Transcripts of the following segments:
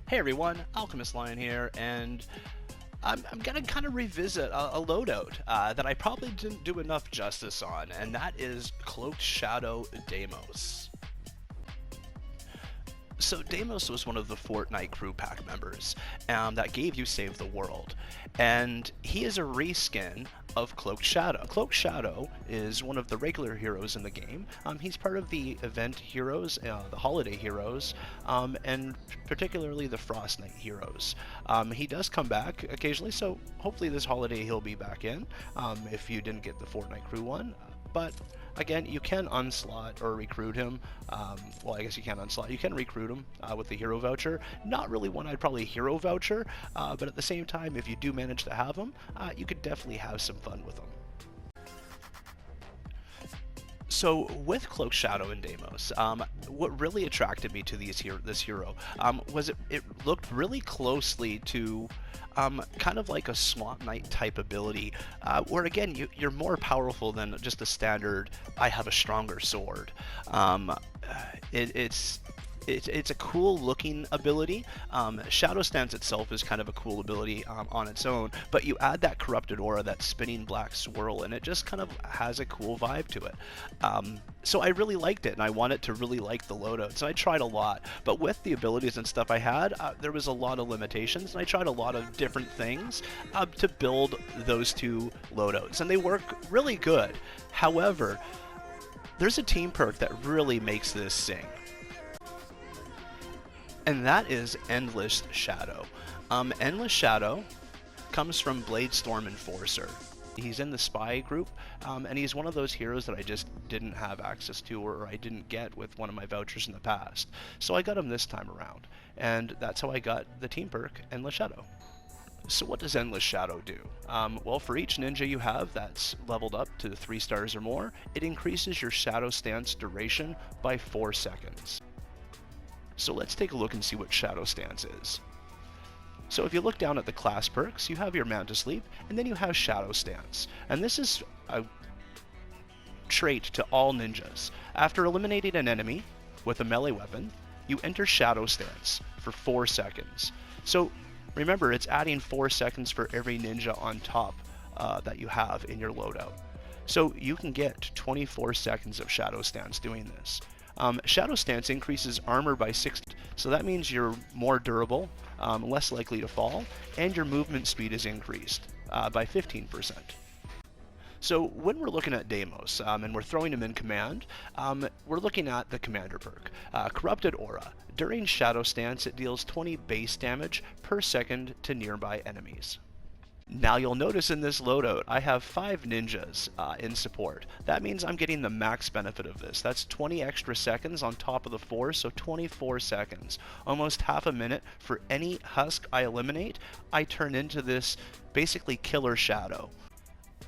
Hey everyone, Alchemist Lion here, and I'm gonna kind of revisit a loadout that I probably didn't do enough justice on, and that is Cloaked Shadow Deimos. So Deimos was one of the Fortnite crew pack members that gave you Save the World, and he is a reskin of Cloaked Shadow. Cloaked Shadow is one of the regular heroes in the game. He's part of the event heroes, the holiday heroes, and particularly the Frost Knight heroes. He does come back occasionally, so hopefully this holiday he'll be back in if you didn't get the Fortnite crew one. But again, you can unslot or recruit him. Well, I guess you can't unslot. You can recruit him with the hero voucher. Not really one I'd probably hero voucher, but at the same time, if you do manage to have him, you could definitely have some fun with him. So with Cloaked Shadow and Deimos, what really attracted me to this hero was it looked really closely to kind of like a Swamp Knight type ability, where again you're more powerful than just a standard I have a stronger sword. It's a cool looking ability. Shadow Stance itself is kind of a cool ability on its own, but you add that corrupted aura, that spinning black swirl, and it just kind of has a cool vibe to it. So I really liked it, and I wanted to really like the loadout, so I tried a lot. But with the abilities and stuff I had, there was a lot of limitations, and I tried a lot of different things to build those two loadouts, and they work really good. However, there's a Team Perk that really makes this sing, and that is Endless Shadow. Endless Shadow comes from Bladestorm Enforcer. He's in the spy group, and he's one of those heroes that I just didn't have access to, or I didn't get with one of my vouchers in the past. So I got him this time around, and that's how I got the Team Perk, Endless Shadow. So what does Endless Shadow do? Well, for each ninja you have that's leveled up to 3 stars or more, it increases your Shadow Stance duration by 4 seconds. So let's take a look and see what Shadow Stance is. So if you look down at the class perks, you have your Mount to Sleep, and then you have Shadow Stance. And this is a trait to all ninjas. After eliminating an enemy with a melee weapon, you enter Shadow Stance for 4 seconds. So remember, it's adding 4 seconds for every ninja on top that you have in your loadout. So you can get 24 seconds of Shadow Stance doing this. Shadow Stance increases armor by 6, so that means you're more durable, less likely to fall, and your movement speed is increased by 15%. So when we're looking at Deimos and we're throwing him in command, we're looking at the commander perk, Corrupted Aura. During Shadow Stance, it deals 20 base damage per second to nearby enemies. Now you'll notice in this loadout I have 5 ninjas in support. That means I'm getting the max benefit of this. That's 20 extra seconds on top of the 4, so 24 seconds. Almost half a minute for any husk I eliminate, I turn into this basically killer shadow.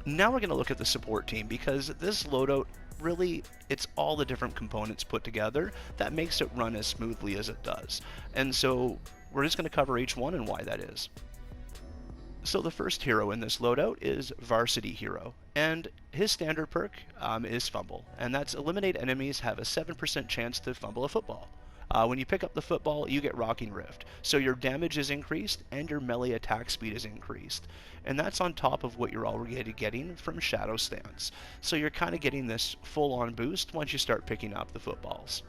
Now we're going to look at the support team, because this loadout really, it's all the different components put together that makes it run as smoothly as it does. And so we're just going to cover each one and why that is. So the first hero in this loadout is Varsity Hiro, and his standard perk is Fumble, and that's eliminate enemies have a 7% chance to fumble a football. When you pick up the football, you get Rocking Rift, so your damage is increased and your melee attack speed is increased. And that's on top of what you're already getting from Shadow Stance. So you're kind of getting this full-on boost once you start picking up the footballs.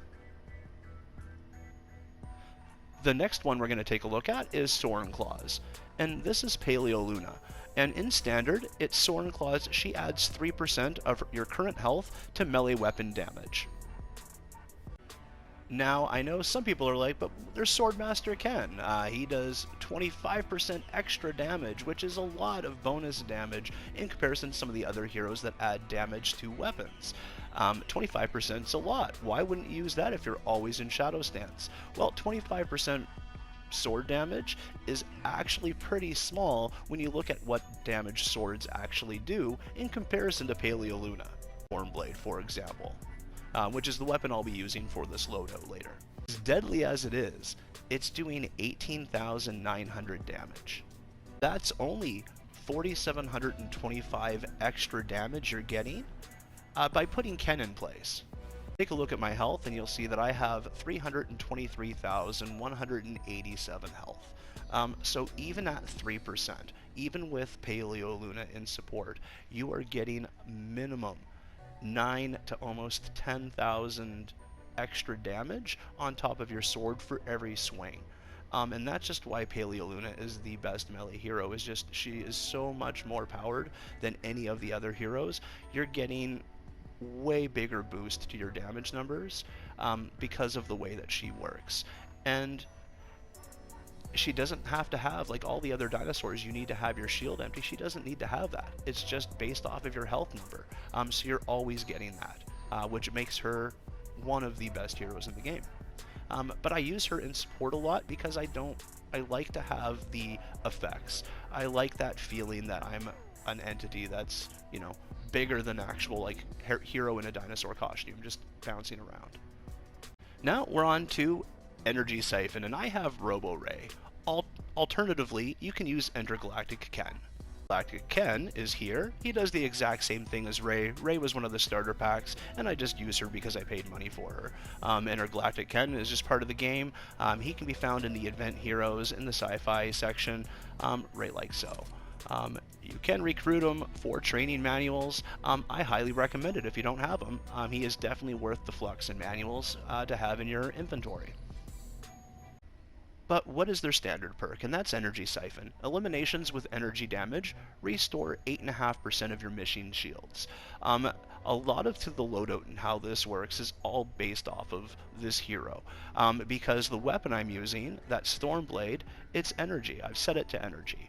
The next one we're going to take a look at is Sauron Claws, and this is Paleo Luna. And in standard, it's Sauron Claws. She adds 3% of your current health to melee weapon damage. Now, I know some people are like, but there's Swordmaster Ken. He does 25% extra damage, which is a lot of bonus damage in comparison to some of the other heroes that add damage to weapons. 25% is a lot. Why wouldn't you use that if you're always in Shadow Stance? Well, 25% sword damage is actually pretty small when you look at what damage swords actually do in comparison to Paleo Luna. Stormblade, for example. Which is the weapon I'll be using for this loadout later. As deadly as it is, it's doing 18,900 damage. That's only 4,725 extra damage you're getting by putting Ken in place. Take a look at my health and you'll see that I have 323,187 health. So even at 3%, even with Paleo Luna in support, you are getting minimum 9 to almost 10,000 extra damage on top of your sword for every swing. And that's just why Paleo Luna is the best melee hero, is just she is so much more powered than any of the other heroes. You're getting way bigger boost to your damage numbers because of the way that she works. And she doesn't have to have, like all the other dinosaurs, you need to have your shield empty. She doesn't need to have that. It's just based off of your health number. So you're always getting that, which makes her one of the best heroes in the game. But I use her in support a lot because I like to have the effects. I like that feeling that I'm an entity that's, you know, bigger than actual like hero in a dinosaur costume, just bouncing around. Now we're on to Energy Siphon, and I have Robo Ray. Alternatively, you can use Intergalactic Ken. Intergalactic Ken is here. He does the exact same thing as Ray. Ray was one of the starter packs, and I just use her because I paid money for her. Intergalactic Ken is just part of the game. He can be found in the event heroes in the sci-fi section, right like so. You can recruit him for training manuals. I highly recommend it if you don't have him. He is definitely worth the flux and manuals to have in your inventory. But what is their standard perk? And that's Energy Siphon. Eliminations with energy damage restore 8.5% of your mission shields. A lot of the loadout and how this works is all based off of this hero. Because the weapon I'm using, that Stormblade, it's energy. I've set it to energy.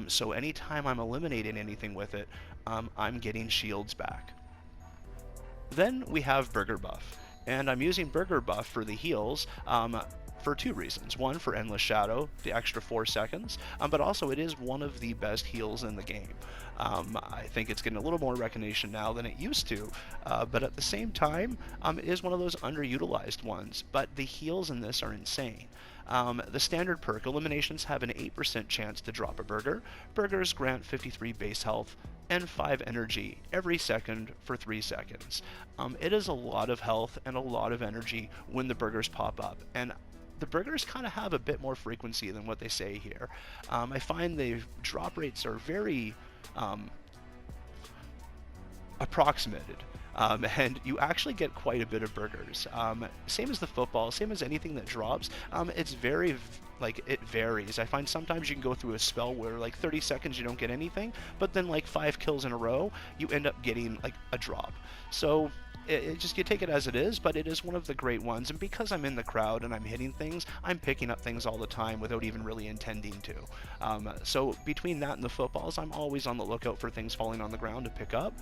So anytime I'm eliminating anything with it, I'm getting shields back. Then we have Burger Buff. And I'm using Burger Buff for the heals. For two reasons. One, for Endless Shadow, the extra 4 seconds, but also it is one of the best heals in the game. I think it's getting a little more recognition now than it used to, but at the same time, it is one of those underutilized ones, but the heals in this are insane. The standard perk, eliminations have an 8% chance to drop a burger. Burgers grant 53 base health and 5 energy every second for 3 seconds. It is a lot of health and a lot of energy when the burgers pop up, and the burgers kind of have a bit more frequency than what they say here. I find the drop rates are very approximated. And you actually get quite a bit of burgers. Same as the football, same as anything that drops. It's very, like, it varies. I find sometimes you can go through a spell where, like, 30 seconds you don't get anything, but then, like, 5 kills in a row, you end up getting, like, a drop. So it just, you take it as it is, but it is one of the great ones, and because I'm in the crowd and I'm hitting things, I'm picking up things all the time without even really intending to. So between that and the footballs, I'm always on the lookout for things falling on the ground to pick up,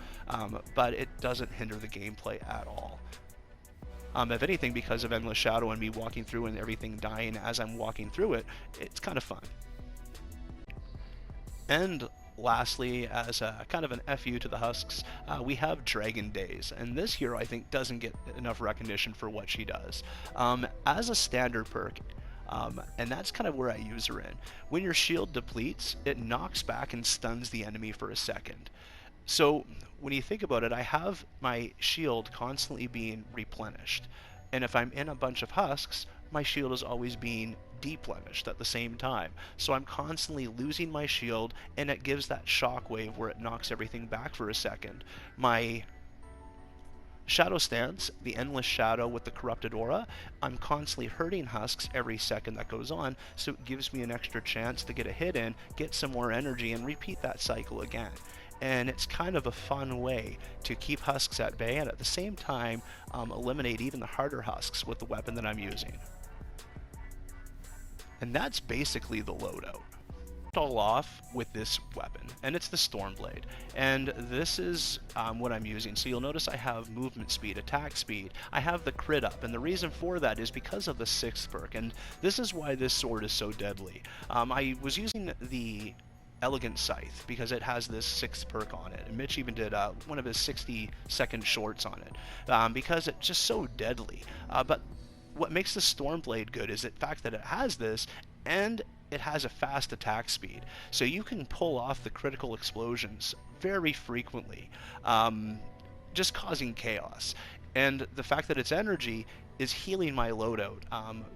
but it doesn't hinder the gameplay at all. If anything, because of Endless Shadow and me walking through and everything dying as I'm walking through it, it's kind of fun. And lastly, as a kind of an FU to the husks, we have Dragon Daze, and this hero I think doesn't get enough recognition for what she does. As a standard perk, and that's kind of where I use her in, when your shield depletes, it knocks back and stuns the enemy for a second. So when you think about it, I have my shield constantly being replenished, and if I'm in a bunch of husks, my shield is always being deplenished at the same time. So I'm constantly losing my shield, and it gives that shockwave where it knocks everything back for a second. My Shadow stance, the Endless Shadow with the Corrupted Aura, I'm constantly hurting husks every second that goes on, so it gives me an extra chance to get a hit in, get some more energy, and repeat that cycle again. And it's kind of a fun way to keep husks at bay and at the same time eliminate even the harder husks with the weapon that I'm using. And that's basically the loadout. All off with this weapon, and it's the Stormblade, and this is what I'm using. So you'll notice I have movement speed, attack speed, I have the crit up, and the reason for that is because of the 6th perk, and this is why this sword is so deadly. I was using the Elegant Scythe because it has this 6th perk on it, and Mitch even did one of his 60-second shorts on it because it's just so deadly. But what makes the Stormblade good is the fact that it has this, and it has a fast attack speed, so you can pull off the critical explosions very frequently, just causing chaos. And the fact that it's energy is healing my loadout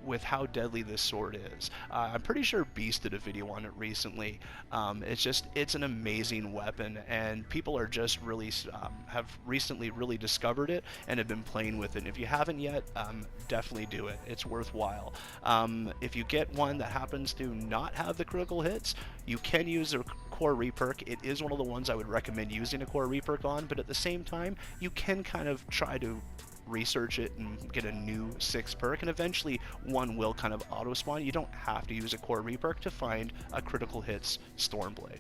with how deadly this sword is. I'm pretty sure Beast did a video on it recently. It's an amazing weapon, and people are just really have recently really discovered it and have been playing with it. And if you haven't yet, definitely do it. It's worthwhile. If you get one that happens to not have the critical hits, you can use a core reperk. It is one of the ones I would recommend using a core reperk on, but at the same time, you can kind of try to research it and get a new 6 perk, and eventually one will kind of auto spawn. You don't have to use a core reperk to find a critical hits Stormblade.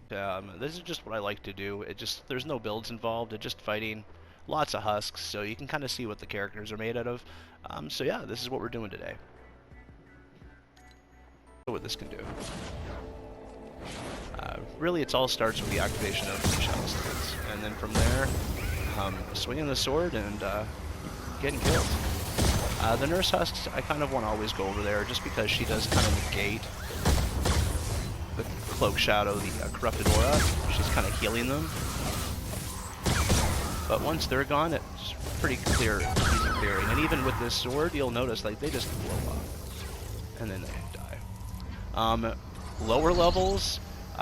This is just what I like to do. There's no builds involved. It's just fighting, lots of husks, so you can kind of see what the characters are made out of. So yeah, this is what we're doing today. What this can do. Really, it all starts with the activation of the Shadow Stance, and then from there, swinging the sword and getting killed. The Nurse Husks, I kind of want to always go over there just because she does kind of negate the Cloaked Shadow, the Corrupted Aura. She's kind of healing them. But once they're gone, it's pretty clear, easy clearing. And even with this sword, you'll notice like they just blow up. And then they die. Lower levels,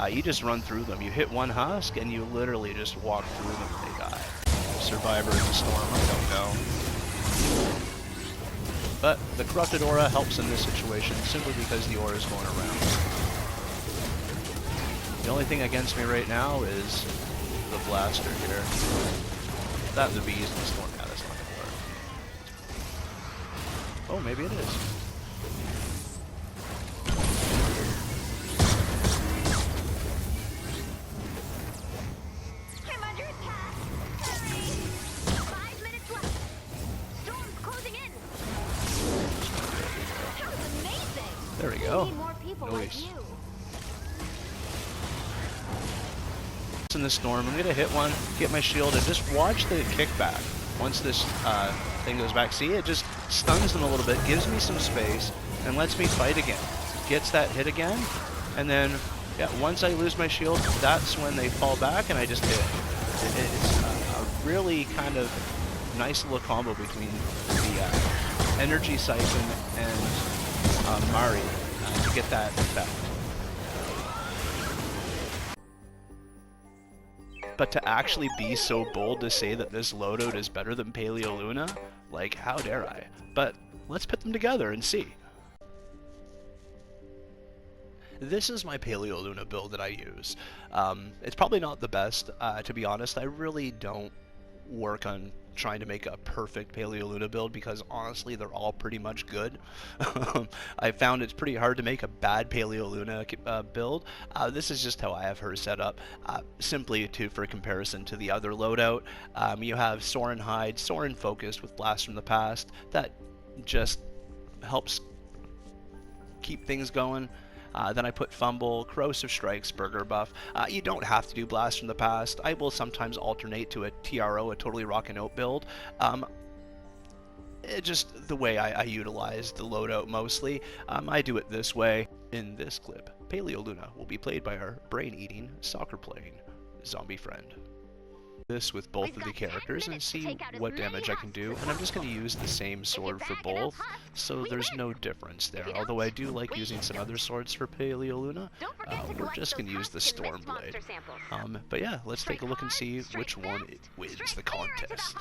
you just run through them. You hit one husk and you literally just walk through them and they die. Survivor in the storm, I don't know. But the Corrupted Aura helps in this situation simply because the aura is going around. The only thing against me right now is the blaster here. That and the bees and the storm. Yeah, that's not gonna work. Oh, maybe it is. There we go. Nice. In the storm, I'm gonna hit one, get my shield, and just watch the kickback. Once this thing goes back, see, it just stuns them a little bit, gives me some space, and lets me fight again. Gets that hit again, and then, yeah, once I lose my shield, that's when they fall back, and I just hit. It's a really kind of nice little combo between the energy Siphon and Mari to get that effect. But to actually be so bold to say that this loadout is better than Paleo Luna, like, how dare I? But let's put them together and see. This is my Paleo Luna build that I use. It's probably not the best, to be honest. I really don't work on trying to make a perfect Paleo Luna build because honestly they're all pretty much good. I found it's pretty hard to make a bad Paleo Luna build. This is just how I have her set up, simply for comparison to the other loadout. You have Sauron Hide, Sauron focused with Blast from the Past. That just helps keep things going. Then I put Fumble, Corrosive Strikes, Burger Buff. You don't have to do Blast from the Past. I will sometimes alternate to a TRO, a Totally Rockin' Out build. Just the way I utilize the loadout mostly. I do it this way. In this clip, Paleo Luna will be played by our brain-eating, soccer-playing zombie friend. This with both of the characters and see what damage I can do, and I'm just going to use the same sword for both, so there's no difference there. Although I do like using some other swords for Paleo Luna, we're just going to use the Stormblade. But yeah, let's take a look and see which one wins the contest.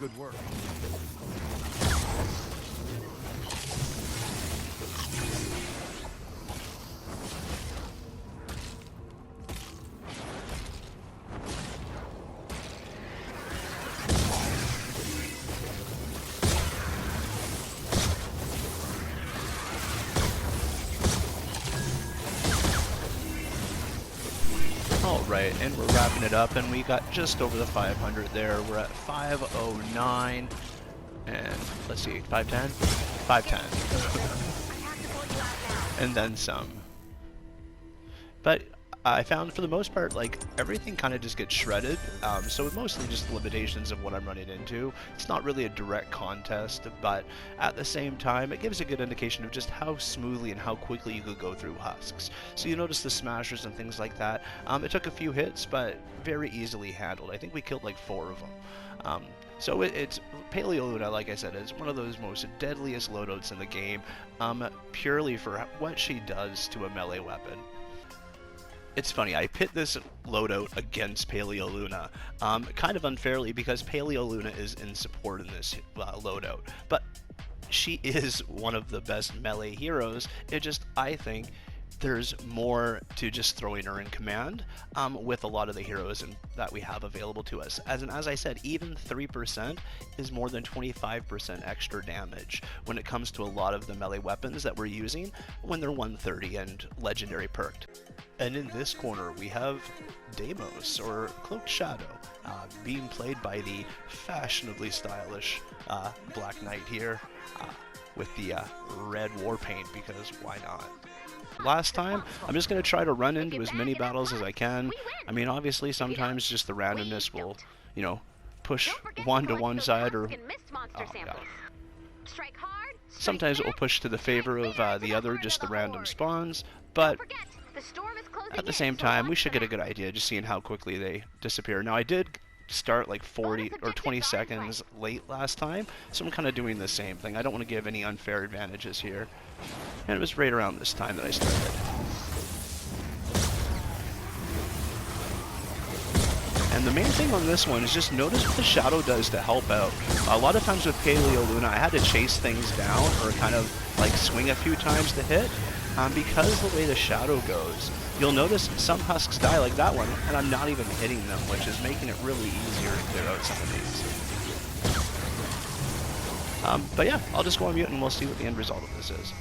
Good work. Alright, and we're wrapping it up, and we got just over the 500 there. We're at 509, and let's see, 510? 510. And then some. But I found for the most part, like, everything kind of just gets shredded, so mostly just limitations of what I'm running into. It's not really a direct contest, but at the same time, it gives a good indication of just how smoothly and how quickly you could go through husks. So you notice the smashers and things like that. It took a few hits, but very easily handled. I think we killed like 4 of them. So it's Paleo Luna, like I said, is one of those most deadliest loadouts in the game, purely for what she does to a melee weapon. It's funny, I pit this loadout against Paleo Luna, kind of unfairly because Paleo Luna is in support in this loadout, but she is one of the best melee heroes. It just, I think, there's more to just throwing her in command with a lot of the heroes that we have available to us. As I said, even 3% is more than 25% extra damage when it comes to a lot of the melee weapons that we're using when they're 130 and legendary perked. And in this corner we have Deimos, or Cloaked Shadow, being played by the fashionably stylish Black Knight here with the red war paint, because why not? Last time, I'm just going to try to run into as many battles as I can. I mean, obviously, sometimes just the randomness will, you know, push one to one side, or sometimes it will push to the favor of the other, just the random spawns, but at the same time, we should get a good idea just seeing how quickly they disappear. Now, I did start like 40 or 20 seconds late last time, so I'm kind of doing the same thing. I don't want to give any unfair advantages here. And it was right around this time that I started. And the main thing on this one is just notice what the shadow does to help out. A lot of times with Paleo Luna, I had to chase things down or kind of like swing a few times to hit. Because the way the shadow goes, you'll notice some husks die like that one, and I'm not even hitting them, which is making it really easier to clear out some of these. But yeah, I'll just go on mute and we'll see what the end result of this is.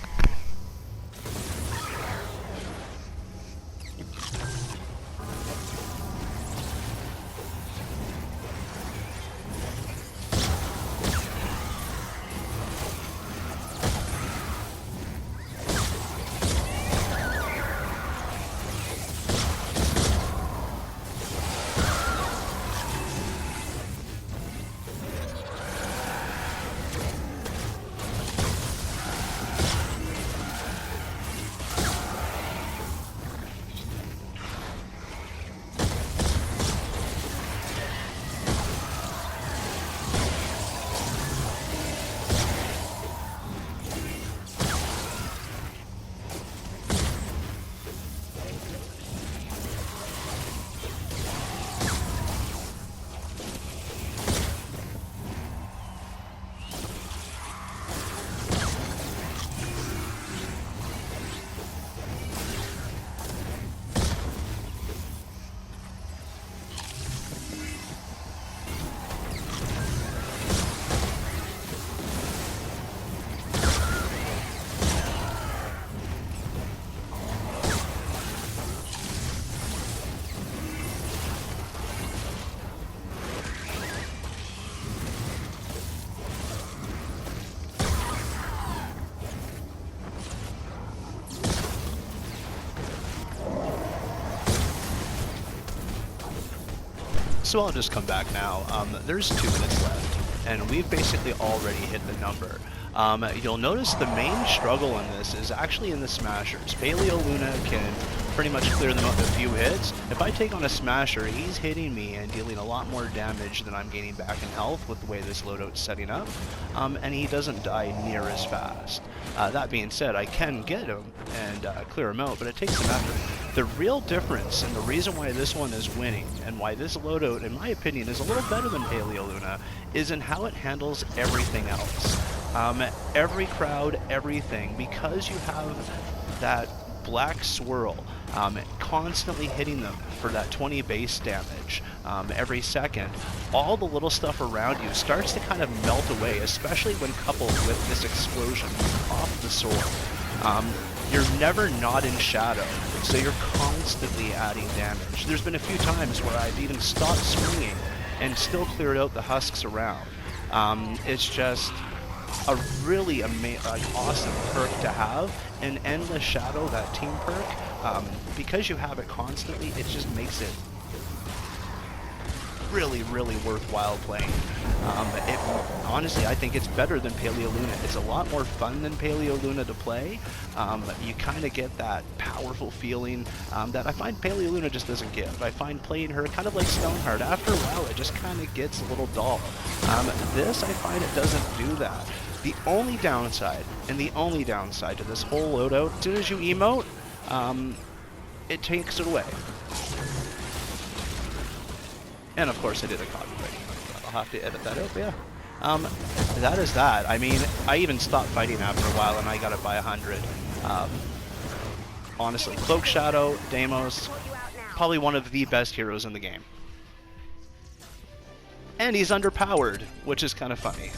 So I'll just come back now. There's 2 minutes left, and we've basically already hit the number. You'll notice the main struggle in this is actually in the smashers. Paleo Luna can pretty much clear them up in a few hits. If I take on a smasher, he's hitting me and dealing a lot more damage than I'm gaining back in health with the way this loadout's setting up, and he doesn't die near as fast. That being said, I can get him and clear him out, but it takes some effort. The real difference, and the reason why this one is winning, and why this loadout, in my opinion, is a little better than Paleo Luna, is in how it handles everything else. Every crowd, everything, because you have that black swirl constantly hitting them for that 20 base damage every second, all the little stuff around you starts to kind of melt away, especially when coupled with this explosion off the sword. You're never not in shadow, so you're constantly adding damage. There's been a few times where I've even stopped swinging and still cleared out the husks around. It's just a really awesome perk to have, an endless shadow, that team perk. Because you have it constantly, it just makes it really, really worthwhile playing. Honestly, I think it's better than Paleo Luna. It's a lot more fun than Paleo Luna to play. You kind of get that powerful feeling that I find Paleo Luna just doesn't give. I find playing her kind of like Stoneheart. After a while, it just kind of gets a little dull. This, I find it doesn't do that. The only downside, and the only downside to this whole loadout, as soon as you emote, it takes it away. And of course I did a copyright. I'll have to edit that out, but yeah. That is that. I mean, I even stopped fighting after a while and I got it by 100. Honestly, Cloaked Shadow, Deimos, probably one of the best heroes in the game. And he's underpowered, which is kind of funny.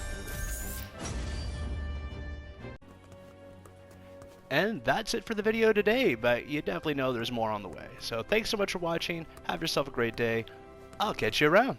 And that's it for the video today, but you definitely know there's more on the way. So thanks so much for watching. Have yourself a great day. I'll catch you around.